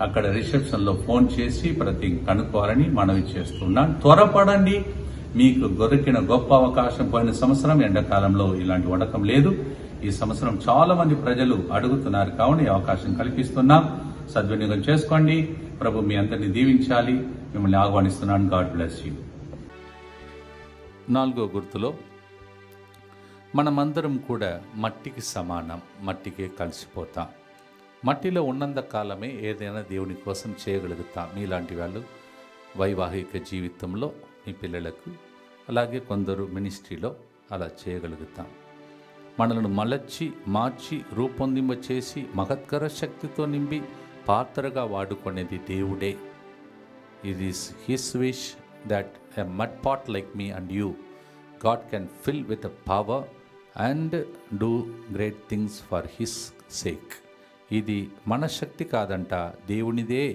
అక్కడ రిసెప్షన్ లో ఫోన్ చేసి ప్రతి కనుక్కోవాలని మనవి చేస్తున్నాను. త్వరపడండి, మీకు దొరికిన గొప్ప అవకాశం. పోయిన సంవత్సరం ఎండాకాలంలో ఇలాంటి వండకం లేదు. ఈ సంవత్సరం చాలా మంది ప్రజలు అడుగుతున్నారు కావున ఈ అవకాశం కల్పిస్తున్నాం. సద్వినియోగం చేసుకోండి. ప్రభు మీ అందరినీ దీవించాలి. మిమ్మల్ని ఆహ్వానిస్తున్నాను. God bless you. 4వ గుర్తులో మనమందరం కూడా మట్టికి సమానం, మట్టికే కలిసిపోతాం. మట్టిలో ఉన్నంత కాలమే ఏదైనా దేవుని కోసం చేయగలుగుతాం. మీలాంటి వాళ్ళు వైవాహిక జీవితంలో మీ పిల్లలకు, అలాగే కొందరు మినిస్ట్రీలో అలా చేయగలుగుతాం. మనలను మలచి మార్చి రూపొందింపచేసి మహత్కర శక్తితో నింపి పాత్రగా వాడుకునేది దేవుడే. It is his wish that a mud pot like me and you God can fill with a power and do great things for his sake. ఇది మన శక్తి కాదంట, దేవునిదే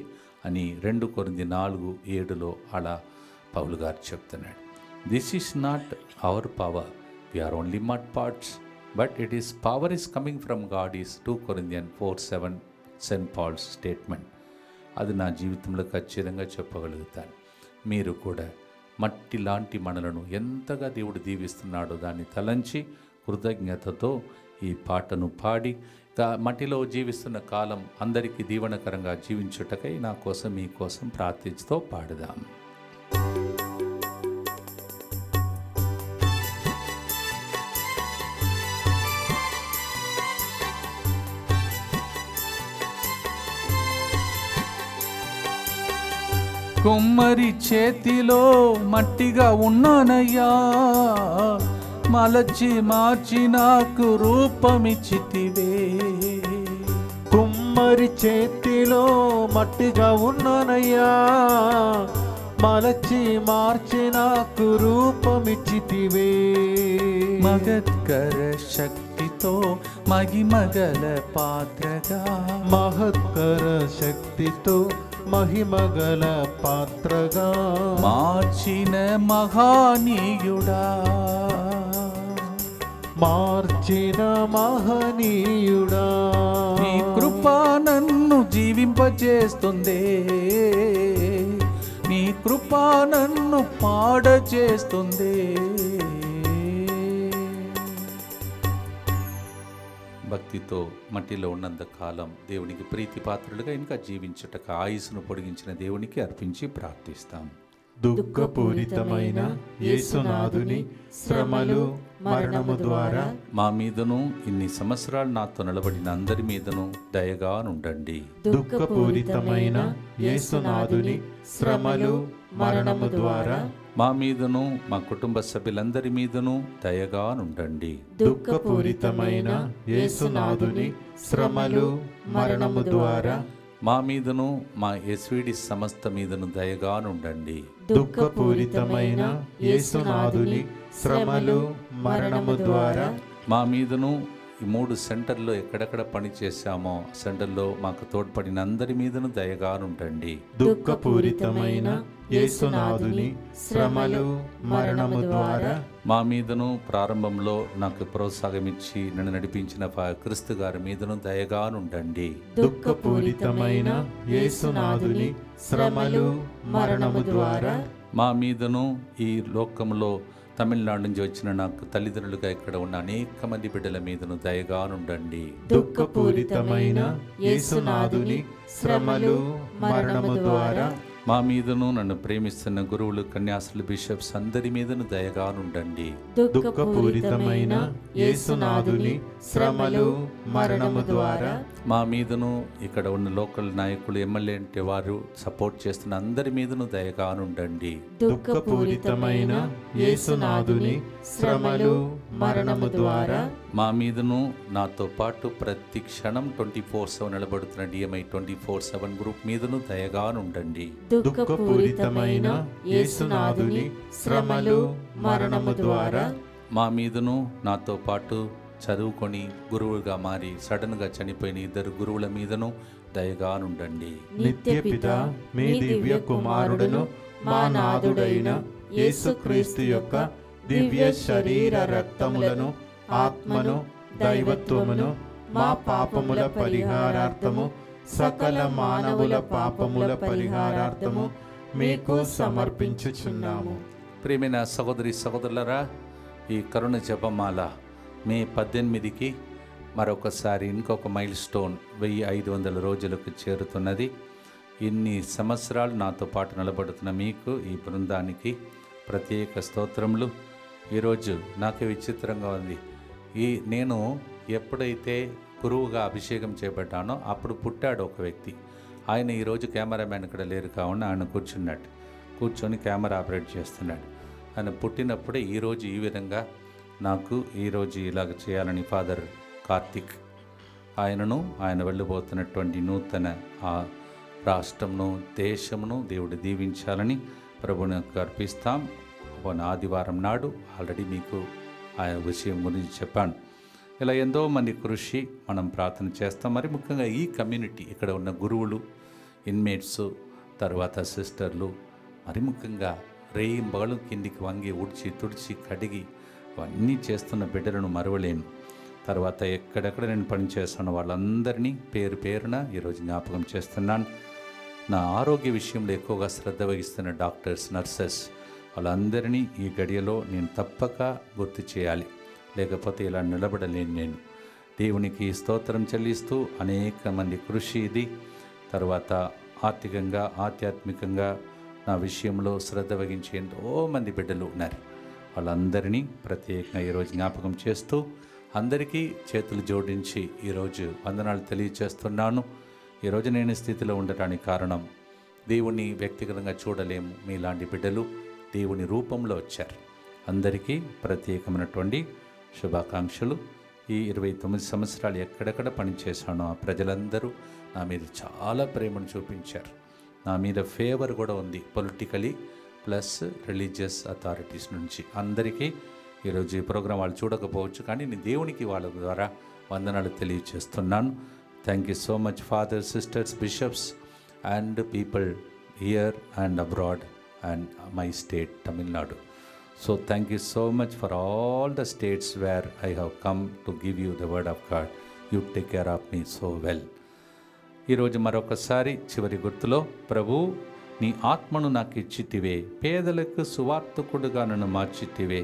అని 2 కొరింథీ 4:7 అలా పౌలు గారు చెప్తున్నాడు. This is not our power, we are only mud parts, but it is power is coming from God is 2 Corinthians 4:7 Saint Paul's statement. అది నా జీవితంలో ఖచ్చితంగా చెప్పగలుగుతాను. మీరు కూడా మట్టి లాంటి మనలను ఎంతగా దేవుడు దీవిస్తున్నాడో దాన్ని తలంచి కృతజ్ఞతతో ఈ పాటను పాడి మట్టిలో జీవిస్తున్న కాలం అందరికీ దీవెనకరంగా జీవించుటకై నా కోసం మీ కోసం ప్రార్థించుతో పాడుదాం. కుమ్మరి చేతిలో మట్టిగా ఉన్నానయ్యా, మలచి మార్చి నాకు రూపమిచ్చితివే.
కుమ్మరి చేతిలో మట్టిగా ఉన్నానయ్యా, మలచి మార్చి నాకు రూపమిచ్చితివే.
మహత్కర శక్తితో మహిమగల పాత్రగా,
మహత్కర శక్తితో మహిమగల పాత్రగా
మార్చిన మహానీయుడా,
మార్చిన మహనీయుడా.
నీ కృప నన్ను జీవింపచేస్తుందే, నీ కృప నన్ను పాడచేస్తుందే. భక్తితో మట్టిలో ఉన్నంత కాలం దేవునికి ప్రీతి పాత్రులుగా ఇంకా జీవించుటకు ఆయుస్సును పొడిగించిన దేవునికి అర్పించి ప్రార్థిస్తాం.
దుఃఖపూరితమైన యేసునాథుని శ్రమలు మరణము ద్వారా
మా మీదను ఇన్ని సంవత్సరాలు నాతో నిలబడిన అందరి మీదను దయగా నుండండి.
దుఃఖపూరితమైన యేసునాథుని శ్రమలు మరణము ద్వారా
మా మీదను మా కుటుంబ సభ్యులందరి మీదను దయగా నుండండి.
దుఃఖపూరితమైన యేసునాథుని శ్రమలు మరణము ద్వారా
మా మీదను మా ఎస్విడి సమస్త మీదను దయగా నుండండి.
దుఃఖపూరితమైన యేసునాథుని శ్రమలు మరణము ద్వారా
మా మీదను ఈ 3 సెంటర్లో ఎక్కడెక్కడ పని చేశామో సెంటర్లో మాకు తోడ్పడిన అందరి మీదను దయగా నుండండి.
దుఃఖపూరితమైన యేసునాథుని శ్రమలు మరణము ద్వారా
మా మీదను ప్రారంభంలో నాకు ప్రోత్సాహమిచ్చి నన్ను నడిపించిన క్రీస్తు గారి మీదను దయగా నుండండి.
దుఃఖపూరితమైన యేసునాథుని శ్రమలు మరణము ద్వారా
మా మీదను ఈ లోకంలో తమిళనాడు నుంచి వచ్చిన నాకు తల్లిదండ్రులుగా ఇక్కడ ఉన్న అనేక మంది బిడ్డల మీదను దయగా నుండండి.
దుఃఖపూరితమైన యేసునాథుని శ్రమలు మరణము ద్వారా
మా మీదను నన్ను ప్రేమిస్తున్న గురువులు, కన్యాసులు, బిషప్స్ అందరి మీదను దయగా నుండండి.
దుఃఖపూరితమైన యేసునాథుని శ్రమలు మరణము ద్వారా
మా మీదను ఇక్కడ ఉన్న లోకల్ నాయకులు, ఎమ్మెల్యే అంటే వారు సపోర్ట్ చేస్తున్న అందరి మీదను దయగా నుండండి.
దుఃఖపూరితమైన యేసునాథుని శ్రమలు మరణము ద్వారా
మా మీదను నాతో పాటు ప్రతి క్షణం 24/7 నిలబడుతున్న DMI 24/7 గ్రూప్ మీదను దయగా నుండండి.
దుఃఖపూరితమైన యేసునాథుని శ్రమలు మరణము ద్వారా
మా మీదను నాతో పాటు చదువుకొని గురువుగా మారి సడన్గా చనిపోయిన 2 గురువుల మీదను దయగా నుండండి.
నిత్యపిత మీ దివ్య కుమారుడును మా నాథుడైన యేసుక్రీస్తు యొక్క దివ్య శరీర రక్తములను, ఆత్మను, దైవత్వమును మా పాపముల పరిహారార్థము, సకల మానవుల పాపముల పరిహారార్థము మీకు సమర్పించుచున్నాము.
ప్రియమైన సహోదరి సహోదరులరా, ఈ కరుణ జపమాల మే 18కి మరొకసారి ఇంకొక మైల్ స్టోన్ 1500 రోజులకు చేరుతున్నది. ఇన్ని సంవత్సరాలు నాతో పాటు నిలబడుతున్న మీకు, ఈ బృందానికి ప్రత్యేక స్తోత్రములు. ఈరోజు నాకు విచిత్రంగా ఉంది. నేను ఎప్పుడైతే గురువుగా అభిషేకం చేపట్టానో అప్పుడు పుట్టాడు ఒక వ్యక్తి. ఆయన ఈరోజు కెమెరామ్యాన్ ఇక్కడ లేరు కావున ఆయన కూర్చొని కెమెరా ఆపరేట్ చేస్తున్నాడు. ఆయన పుట్టినప్పుడే ఈరోజు ఈ విధంగా నాకు ఈరోజు ఇలాగ చేయాలని ఫాదర్ కార్తిక్ ఆయన వెళ్ళిపోతున్నటువంటి నూతన ఆ రాష్ట్రమును, దేశమును దేవుడు దీవించాలని ప్రభువునికి అర్పిస్తాం. ఆదివారం నాడు ఆల్రెడీ మీకు ఆ విషయం గురించి చెప్పాను. ఇలా ఎంతో మంది కృషి మనం ప్రార్థన చేస్తాం. మరి ముఖ్యంగా ఈ కమ్యూనిటీ, ఇక్కడ ఉన్న గురువులు, ఇన్మేట్స్, తర్వాత సిస్టర్లు, మరి ముఖ్యంగా రేయింబగలు కిందికి వంగి తుడిచి కడిగి అవన్నీ చేస్తున్న బిడ్డలను మరవలేను. తర్వాత ఎక్కడెక్కడ నేను పనిచేస్తున్న వాళ్ళందరినీ పేరున ఈరోజు జ్ఞాపకం చేస్తున్నాను. నా ఆరోగ్య విషయంలో ఎక్కువగా శ్రద్ధ వహిస్తున్న డాక్టర్స్, నర్సెస్, వాళ్ళందరినీ ఈ గడియలో నేను తప్పక గుర్తు చేయాలి, లేకపోతే ఇలా నిలబడలేను. నేను దేవునికి స్తోత్రం చెల్లిస్తూ అనేక మంది కృషి ఇది. తర్వాత ఆర్థికంగా, ఆధ్యాత్మికంగా నా విషయంలో శ్రద్ధ వహించే ఎంతో మంది బిడ్డలు ఉన్నారు. వాళ్ళందరినీ ప్రత్యేకంగా ఈరోజు జ్ఞాపకం చేస్తూ అందరికీ చేతులు జోడించి ఈరోజు వందనాలు తెలియచేస్తున్నాను. ఈరోజు నేను స్థితిలో ఉండటానికి కారణం, దేవుని వ్యక్తిగతంగా చూడలేము, మీలాంటి బిడ్డలు దేవుని రూపంలో వచ్చారు. అందరికీ ప్రత్యేకమైనటువంటి శుభాకాంక్షలు. ఈ 29 సంవత్సరాలు ఎక్కడెక్కడ పనిచేశానో ఆ ప్రజలందరూ నా మీద చాలా ప్రేమను చూపించారు. నా మీద ఫేవర్ కూడా ఉంది, పొలిటికలీ ప్లస్ రిలీజియస్ అథారిటీస్ నుంచి. అందరికీ ఈరోజు ఈ ప్రోగ్రాం వాళ్ళు చూడకపోవచ్చు, కానీ నేను దేవునికి వాళ్ళ ద్వారా వందనాలు తెలియచేస్తున్నాను. Thank you so much father, sisters, bishops and people here and abroad and my state, Tamil Nadu. So thank you so much for all the states where I have come to give you the word of God. You take care of me so well. ఈరోజు మరొకసారి చివరి గుర్తులో, ప్రభు నీ ఆత్మను నాకు ఇచ్చితివే, పేదలకు సువార్తకుడుగా నన్ను మార్చితివే,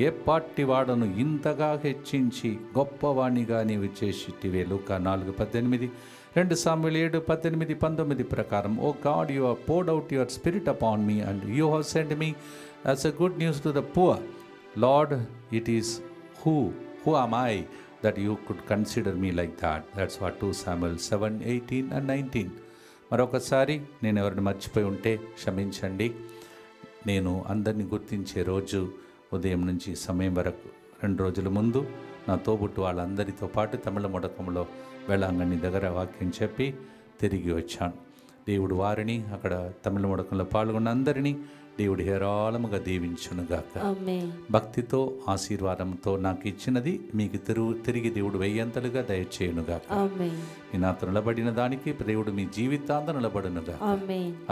ఏ పార్టీ వాడను ఇంతగా హెచ్చించి గొప్పవాణిగా నీవు చేసిటివే. లూకా 4:18, 2 సామ్యుయేలు 7:18-19 ప్రకారం, O God, you have poured out your spirit upon me and you have sent me as a good news to the poor. Lord, it is who am I that you could consider me like that? That's what 2 Samuel 7:18 and 19. మరొకసారి నేను ఎవరిని మర్చిపోయి ఉంటే క్షమించండి. నేను అందరినీ గుర్తించే రోజు ఉదయం నుంచి సమయం వరకు 2 రోజుల ముందు నా తోబుట్టు వాళ్ళందరితో పాటు తమిళ ముడకంలో వేళాంగణి దగ్గర వాక్యం చెప్పి తిరిగి వచ్చాను. దేవుడు వారిని, అక్కడ తమిళ ముడకంలో పాల్గొన్న అందరినీ దేవుడు హేరాళముగా దీవించునుగాక. భక్తితో, ఆశీర్వాదంతో నాకు ఇచ్చినది మీకు తిరిగి దేవుడు 1000 దయచేయునుగాక. నేను నాతో నిలబడిన దానికి దేవుడు మీ జీవితాంతం నిలబడునుగాక.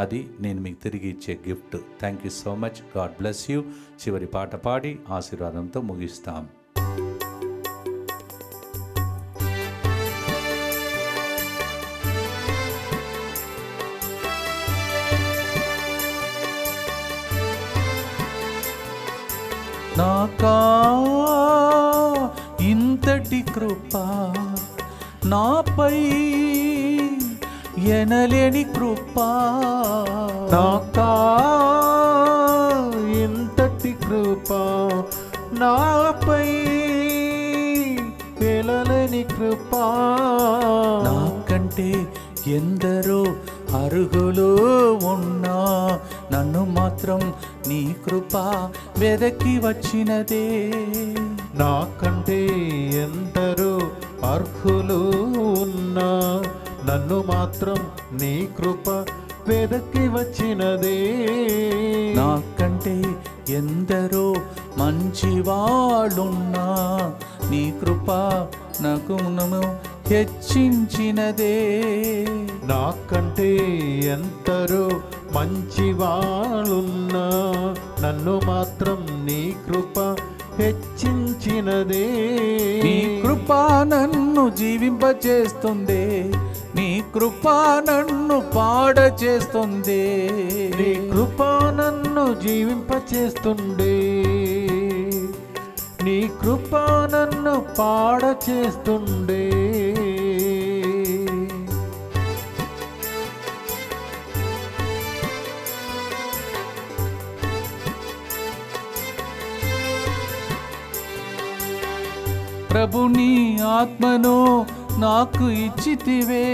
అది నేను మీకు తిరిగి ఇచ్చే gift. Thank you so much. God bless you. చివరి పాట పాడి ఆశీర్వాదంతో ముగిస్తాం. నాకా ఇంతటి కృప, నాపై ఎనలేని కృప,
నాకా ఇంతటి కృప, నాపై ఎనలేని కృప,
నాకంటే ఎందరో అర్హులు ఉన్నా నన్ను మాత్రం నీ కృప వెదకి వచ్చినదే.
నాకంటే ఎందరో అర్హులు ఉన్నా నన్ను మాత్రం నీ కృప వెదకి వచ్చినదే.
నాకంటే ఎందరో మంచి వాళ్ళున్నా నీ కృప నాకు హెచ్చించినదే.
నాకంటే ఎంతరో మంచి వాళ్ళున్నా నన్ను మాత్రం నీ కృప హెచ్చించినదే.
నీ కృప నన్ను జీవింపచేస్తుంది, నీ కృప నన్ను పాడ చేస్తుంది.
నీ కృప నన్ను జీవింపచేస్తుండే, నీ కృప నన్ను పాడ చేస్తుండే.
ప్రభు నీ ఆత్మను నాకు ఇచ్చితివే,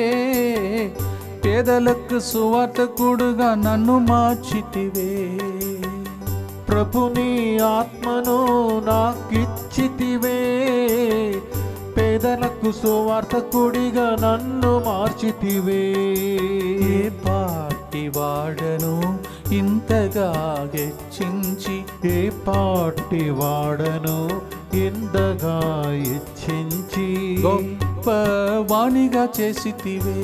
పేదలకు సువార్తకుడుగా నన్ను మార్చితివే.
ప్రభు నీ ఆత్మను నాకిచ్చితివే, పేదలకు సువార్తకుడిగా నన్ను మార్చితివే.
ఏ పాటి వాడను ఇంతగా హెచ్చించి,
ఏ పాటి వాడను ఇంతగా హెచ్చించి
గొప్ప వాణిగా చేసితివే.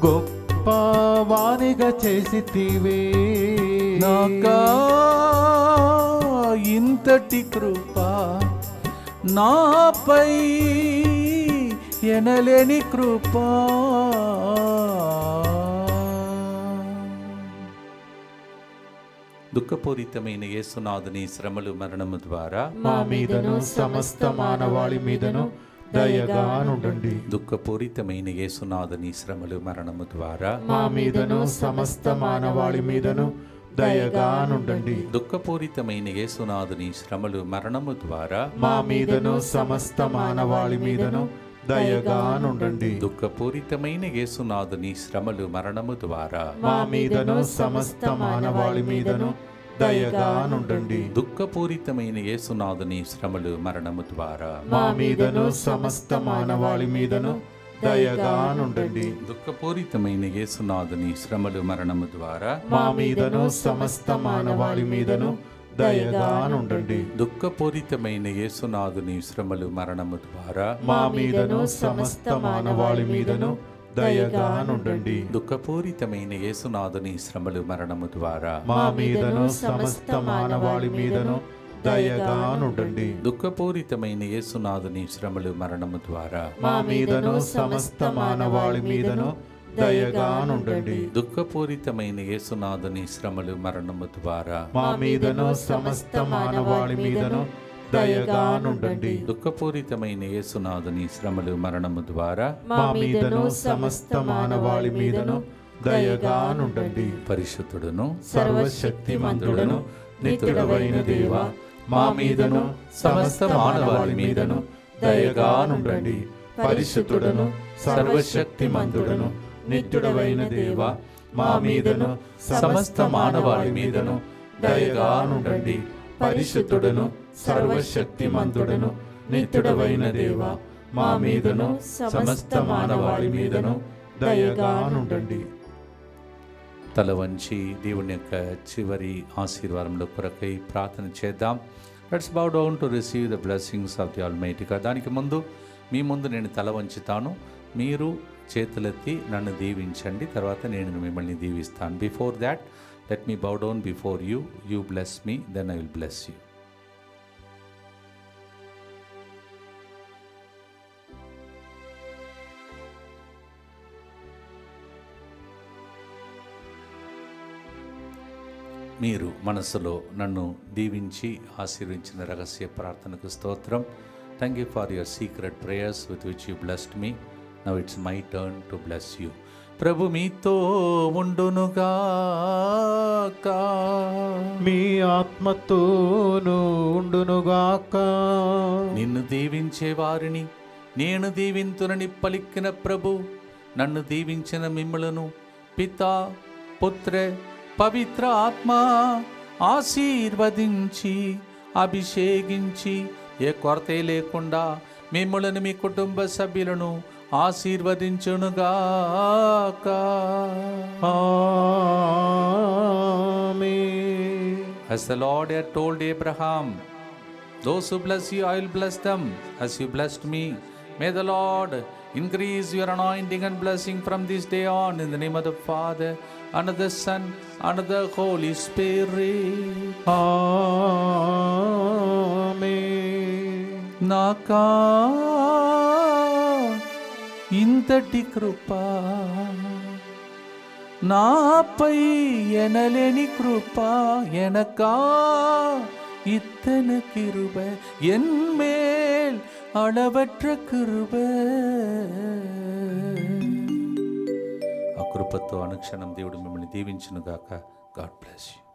గొప్ప వానిగా చేసితివే.
నాకా ఇంతటి కృప నాపై ఎనలేని కృప. దుఃఖపూరితమైన యేసునాథుని శ్రమలు మరణము ద్వారా
మా మీదను సమస్త మానవాళి మీదను దయగా నుండండి.
దుఃఖపూరితమైన యేసునాథుని శ్రమలు మరణము ద్వారా
మా మీదను సమస్త మానవాళి మీదను దయగా నుండండి.
దుఃఖపూరితమైన యేసునాథుని శ్రమలు మరణము ద్వారా
మా మీదను సమస్త మానవాళి మీదను దయగా నుండండి.
దుఃఖపూరితమైన యేసునాథుని శ్రమలు మరణము ద్వారా
మా మీదను సమస్త మానవాళి మీదను దయగా నుండండి.
దుఃఖపూరితమైన యేసునాథుని శ్రమలు మరణము ద్వారా
మా మీదను సమస్త మానవాళి మీదను దయగా నుండండి.
దుఃఖపూరితమైన యేసునాథుని శ్రమలు మరణము ద్వారా
మా మీదను సమస్త మానవాళి మీదను దయగా నుండండి.
దుఃఖపూరితమైన యేసునాథుని శ్రమలు మరణము ద్వారా
మా మీదను సమస్త మానవాళి మీదను దయగా నుండండి.
దుఃఖపూరితమైన యేసునాథుని శ్రమలు మరణము ద్వారా
మా మీదను సమస్త మానవాళి మీదను దయగా నుండండి.
దుఃఖపూరితమైన యేసునాథుని శ్రమలు మరణము ద్వారా
మా మీదను సమస్త మానవాళి మీదను దయగా నుండండి.
దుఃఖపూరితమైన యేసునాథుని శ్రమలు మరణము ద్వారా
మా మీదను సమస్త మానవాళి మీదను దయగా నుండండి.
దుఃఖపూరితమైన యేసునాథుని శ్రమలు మరణము ద్వారా
మా మీదను సమస్త మానవాళి మీదను దయగా నుండండి.
పరిశుద్ధుడును
సర్వశక్తిమంతుడను నిత్యుడవైన దేవా, మా మీదను సమస్త మానవాళి మీదను దయగా నుండండి. పరిశుద్ధుడను సర్వశక్తిమంతుడను నిత్యుడవైన దేవా, మా మీదను సమస్త మానవాళి మీదను దయగా నుండండి. పరిశుద్ధుడను సర్వశక్తిమంతుడను నిత్యుడవైన దేవా, మా మీదను సమస్త మానవాళి మీదను దయగా నుండండి.
తల వంచి దేవుని యొక్క చివరి ఆశీర్వాదంలో కొరకై ప్రార్థన చేద్దాం. Let's bow down to receive the blessings of the almighty God. దానికి ముందు మీ ముందు నేను తల వంచుతాను, మీరు చేతులెత్తి నన్ను దీవించండి, తర్వాత నేను మిమ్మల్ని దీవిస్తాను. Before that let me bow down before you. You bless me, then I will bless you. మీరు మనసులో నన్ను దీవించి ఆశీర్వించిన రహస్య ప్రార్థనకు స్తోత్రం. Thank you for your secret prayers with which you blessed me. Now it's my turn to bless you. ప్రభు మీతో ఉండునుగాక,
మీ ఆత్మతోను ఉండునుగాక.
నిన్ను దీవించే వారిని నేను దీవింతునని పలికిన ప్రభు నన్ను దీవించిన మిమ్ములను పితా పుత్ర పవిత్ర ఆత్మ ఆశీర్వదించి అభిషేకించి ఏ కొరత లేకుండా మిమ్ములను మీ కుటుంబ సభ్యులను ఆశీర్వదించునుగాక.
ఆమేన్.
As the Lord had told Abraham, those who bless you, I will bless them. As you blessed me, May the Lord increase your anointing and blessing from this day on, in the name of the Father, and of the Son, and of the Holy Spirit.
Amen.
నాకా ఇంతటి కృప, నాపై ఎనలేని కృప, ఎనకా இத்தனை கிருபை என்மேல் அளவற்ற கிருபை. ఆ కృపతో అనుక్షణం దేవుడు మిమ్మల్ని దీవించును గాక. God bless you.